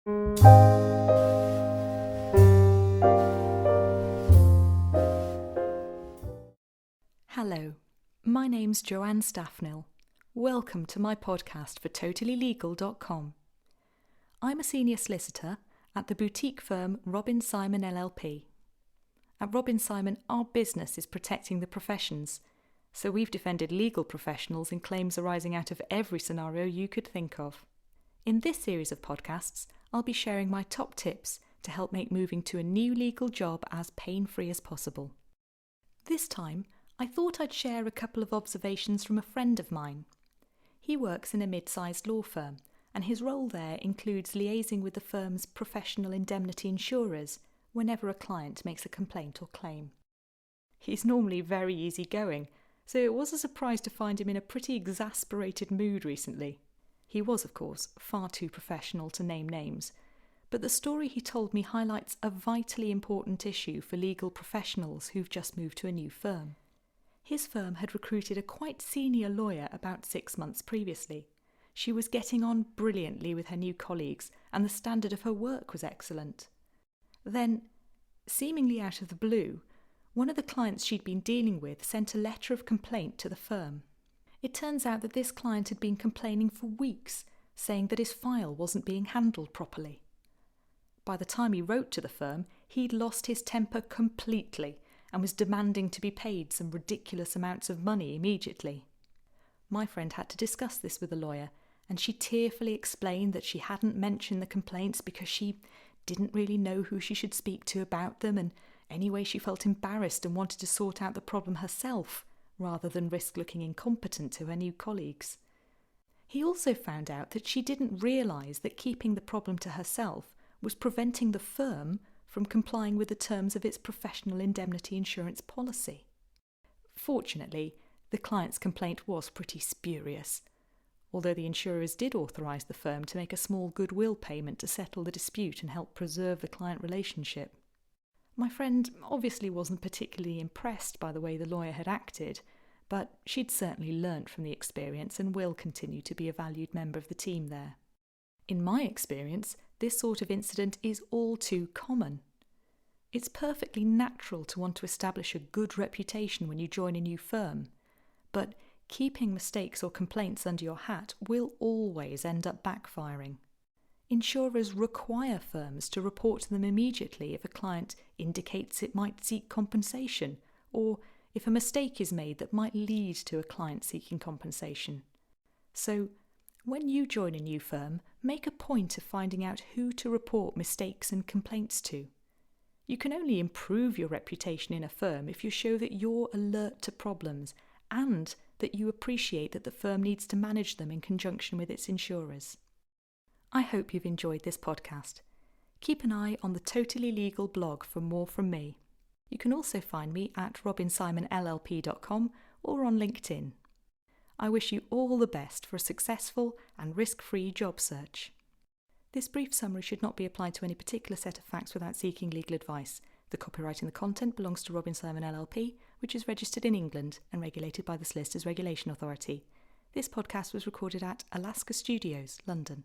Hello, my name's Joanne Staphnill. Welcome to my podcast for totallylegal.com. I'm a senior solicitor at the boutique firm Robin Simon LLP. At Robin Simon, our business is protecting the professions, so we've defended legal professionals in claims arising out of every scenario you could think of. In this series of podcasts, I'll be sharing my top tips to help make moving to a new legal job as pain-free as possible. This time, I thought I'd share a couple of observations from a friend of mine. He works in a mid-sized law firm, and his role there includes liaising with the firm's professional indemnity insurers whenever a client makes a complaint or claim. He's normally very easygoing, so it was a surprise to find him in a pretty exasperated mood recently. He was, of course, far too professional to name names, but the story he told me highlights a vitally important issue for legal professionals who've just moved to a new firm. His firm had recruited a quite senior lawyer about 6 months previously. She was getting on brilliantly with her new colleagues, and the standard of her work was excellent. Then, seemingly out of the blue, one of the clients she'd been dealing with sent a letter of complaint to the firm. It turns out that this client had been complaining for weeks, saying that his file wasn't being handled properly. By the time he wrote to the firm, he'd lost his temper completely and was demanding to be paid some ridiculous amounts of money immediately. My friend had to discuss this with the lawyer, and she tearfully explained that she hadn't mentioned the complaints because she didn't really know who she should speak to about them, and anyway she felt embarrassed and wanted to sort out the problem herself, rather than risk looking incompetent to her new colleagues. He also found out that she didn't realise that keeping the problem to herself was preventing the firm from complying with the terms of its professional indemnity insurance policy. Fortunately, the client's complaint was pretty spurious, although the insurers did authorise the firm to make a small goodwill payment to settle the dispute and help preserve the client relationship. My friend obviously wasn't particularly impressed by the way the lawyer had acted, but she'd certainly learnt from the experience and will continue to be a valued member of the team there. In my experience, this sort of incident is all too common. It's perfectly natural to want to establish a good reputation when you join a new firm, but keeping mistakes or complaints under your hat will always end up backfiring. Insurers require firms to report to them immediately if a client indicates it might seek compensation, or if a mistake is made that might lead to a client seeking compensation. So, when you join a new firm, make a point of finding out who to report mistakes and complaints to. You can only improve your reputation in a firm if you show that you're alert to problems and that you appreciate that the firm needs to manage them in conjunction with its insurers. I hope you've enjoyed this podcast. Keep an eye on the Totally Legal blog for more from me. You can also find me at robinsimonllp.com or on LinkedIn. I wish you all the best for a successful and risk-free job search. This brief summary should not be applied to any particular set of facts without seeking legal advice. The copyright in the content belongs to Robin Simon LLP, which is registered in England and regulated by the Solicitors Regulation Authority. This podcast was recorded at Alaska Studios, London.